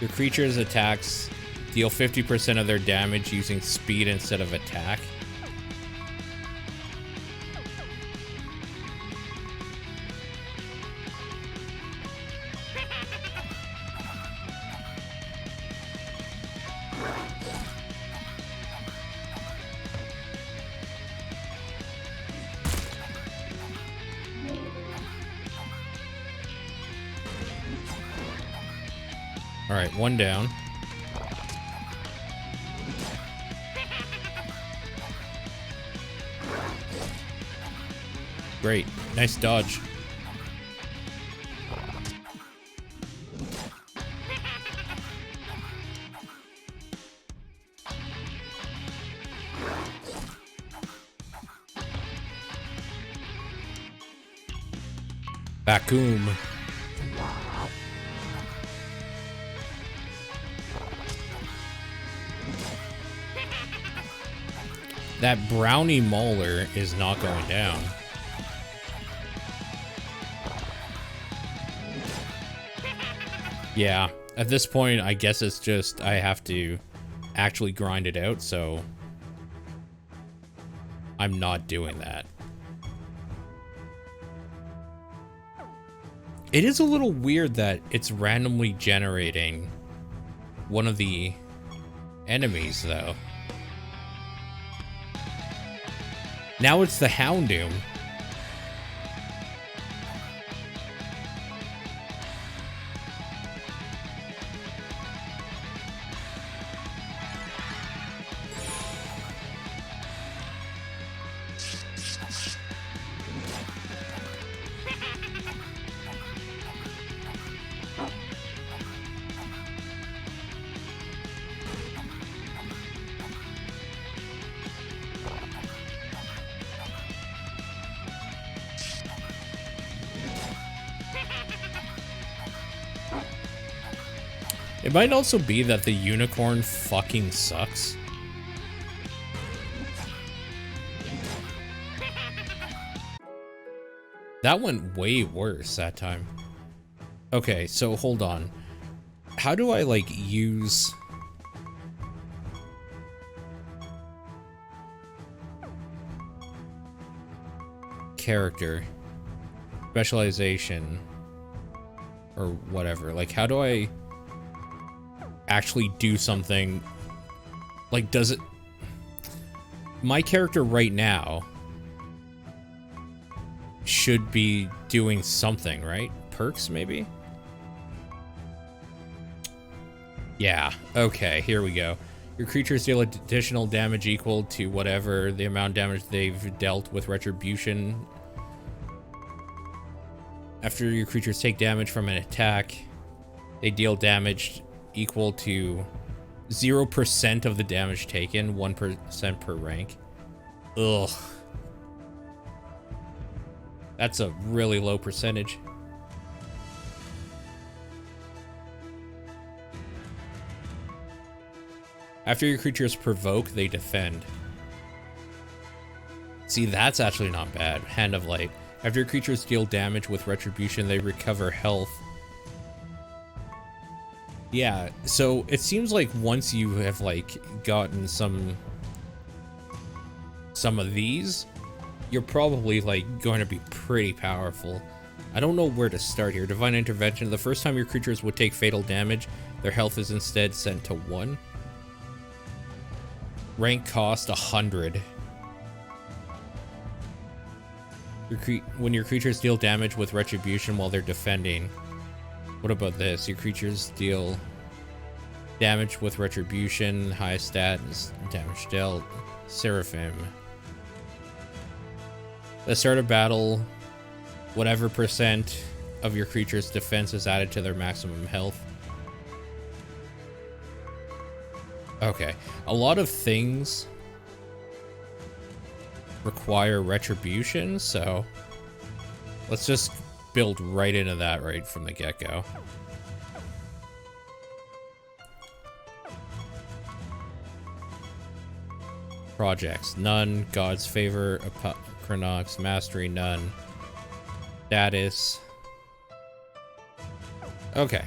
Your creature's attacks deal 50% of their damage using speed instead of attack. All right, one down. Great, nice dodge. Vacuum. That brownie mauler is not going down. Yeah, at this point, I guess it's just I have to actually grind it out, so I'm not doing that. It is a little weird that it's randomly generating one of the enemies, though. Now it's the Houndoom. It might also be that the unicorn fucking sucks. That went way worse that time. Okay, so hold on. How do I, like, use... character? Specialization. Or whatever. Like, how do I... actually do something? Like, does it... my character right now should be doing something, right? Perks, maybe? Yeah, okay, here we go. Your creatures deal additional damage equal to whatever the amount of damage they've dealt with Retribution. After your creatures take damage from an attack, they deal damage equal to 0% of the damage taken, 1% per rank. Ugh. That's a really low percentage. After your creatures provoke, they defend. See, that's actually not bad. Hand of Light. After your creatures deal damage with Retribution, they recover health. Yeah, so it seems like once you have, like, gotten some of these, you're probably, like, going to be pretty powerful. I don't know where to start here. Divine Intervention. The first time your creatures would take fatal damage, their health is instead sent to 1. Rank cost 100. When your creatures deal damage with Retribution while they're defending. What about this? Your creatures deal damage with Retribution. Highest stat is damage dealt. Seraphim. At the start of battle, whatever percent of your creature's defense is added to their maximum health. Okay. A lot of things require Retribution, so let's just build right into that right from the get-go. Projects, none. God's favor, Chronox, mastery, none. Status. Okay.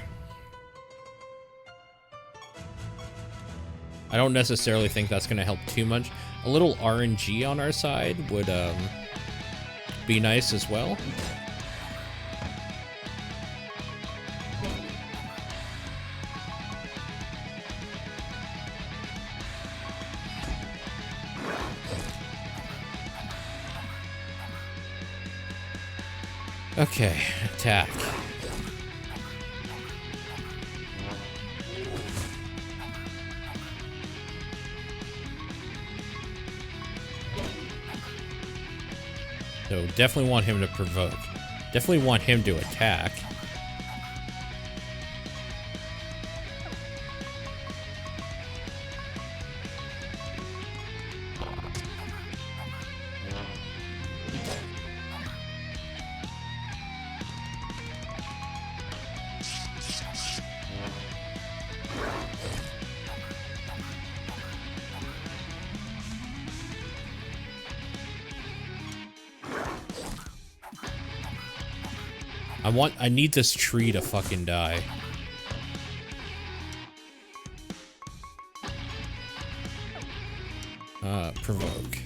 I don't necessarily think that's going to help too much. A little RNG on our side would be nice as well. Okay, attack. So definitely want him to provoke. Definitely want him to attack. I need this tree to fucking die. Provoke.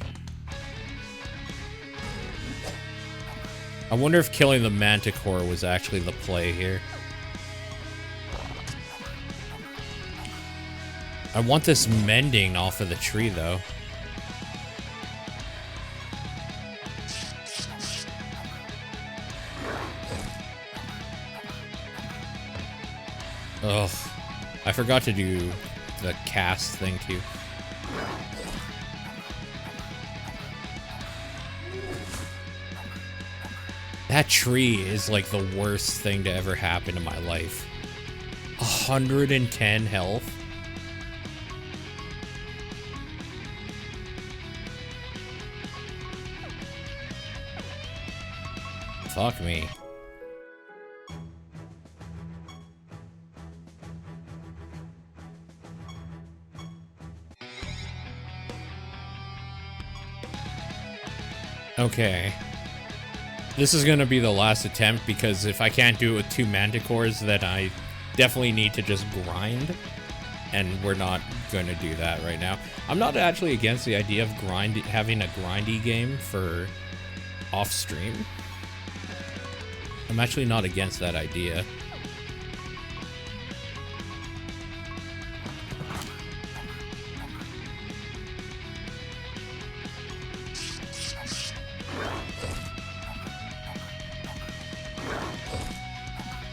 I wonder if killing the Manticore was actually the play here. I want this mending off of the tree, though. Ugh. I forgot to do the cast thing, too. That tree is like the worst thing to ever happen in my life. 110 health. Fuck me. Okay. This is gonna be the last attempt, because if I can't do it with 2 Manticores, then I definitely need to just grind. And we're not gonna do that right now. I'm not actually against the idea of having a grindy game for off stream. I'm actually not against that idea.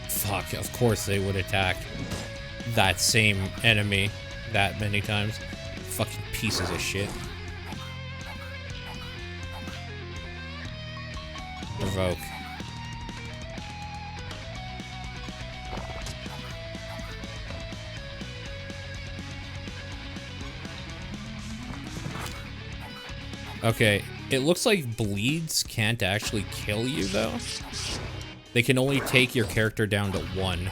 Fuck, of course they would attack that same enemy that many times. Fucking pieces of shit. Provoke. Okay, it looks like bleeds can't actually kill you, though. They can only take your character down to 1.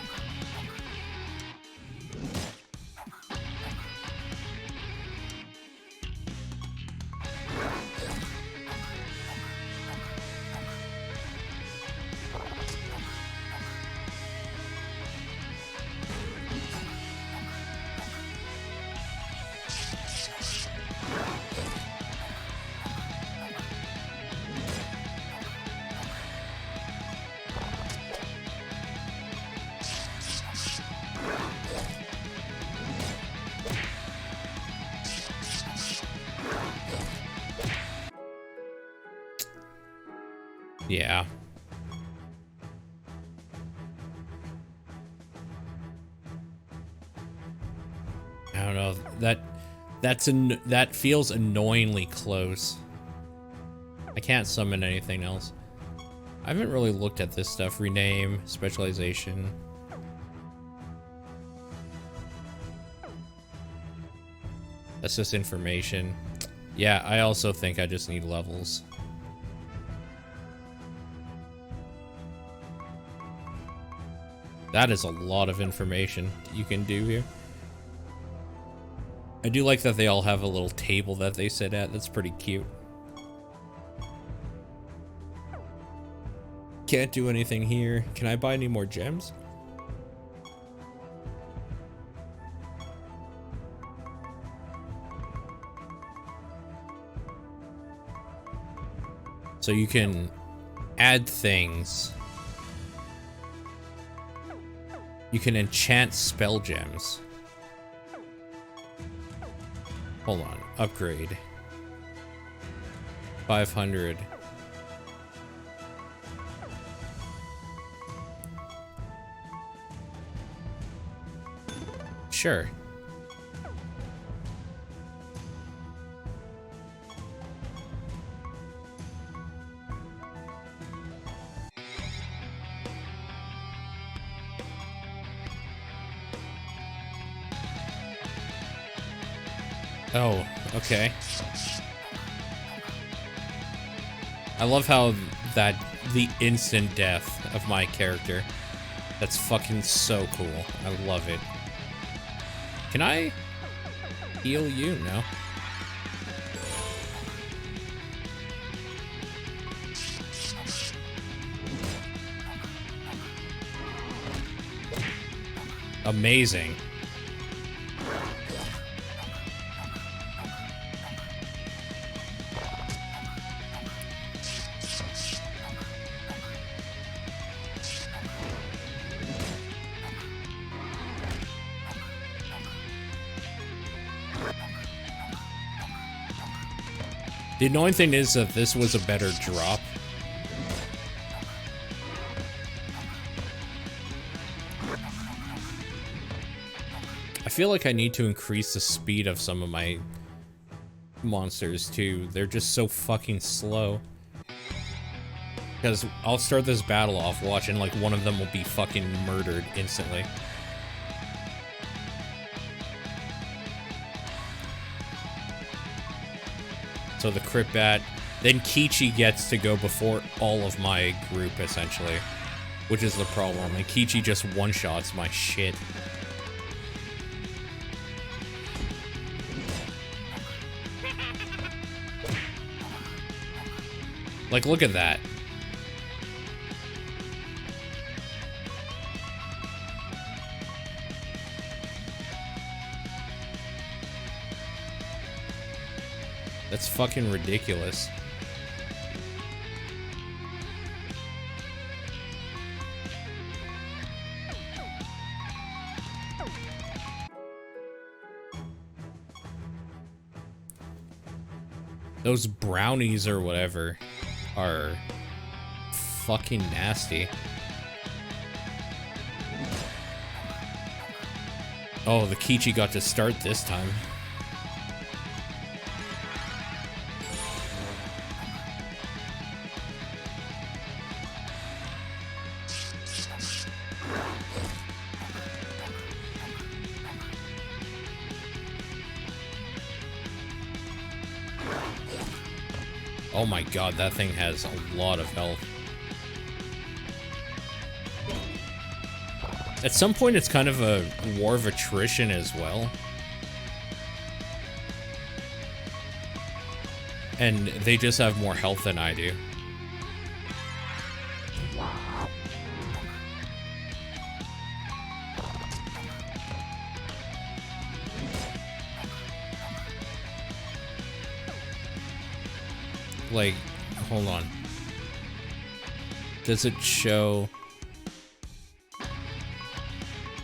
Yeah. I don't know. That feels annoyingly close. I can't summon anything else. I haven't really looked at this stuff. Rename, specialization. That's just information. Yeah, I also think I just need levels. That is a lot of information you can do here. I do like that they all have a little table that they sit at. That's pretty cute. Can't do anything here. Can I buy any more gems? So you can add things. You can enchant spell gems. Hold on. Upgrade. 500. Sure. Oh, okay. I love how the instant death of my character. That's fucking so cool. I love it. Can I heal you? No. Amazing. The annoying thing is that this was a better drop. I feel like I need to increase the speed of some of my monsters too. They're just so fucking slow. Because I'll start this battle off watching like one of them will be fucking murdered instantly. So the crit bat, then Kichi gets to go before all of my group essentially, which is the problem. Like Kichi just one-shots my shit. Like look at that. That's fucking ridiculous. Those brownies or whatever are fucking nasty. Oh, the Kichi got to start this time. Oh my god, that thing has a lot of health. At some point, it's kind of a war of attrition as well. And they just have more health than I do. Like, hold on. Does it show?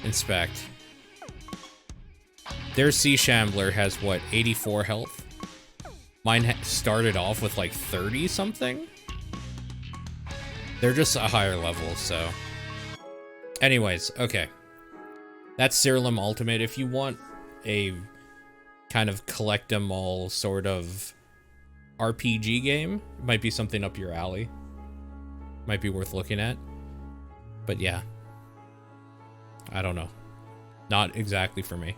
Inspect. Their Sea Shambler has what, 84 health? Mine started off with like 30 something? They're just a higher level, so. Anyways, okay. That's Siralim Ultimate. If you want a kind of collect 'em all sort of RPG game, it might be something up your alley. Might be worth looking at. But yeah. I don't know. Not exactly for me.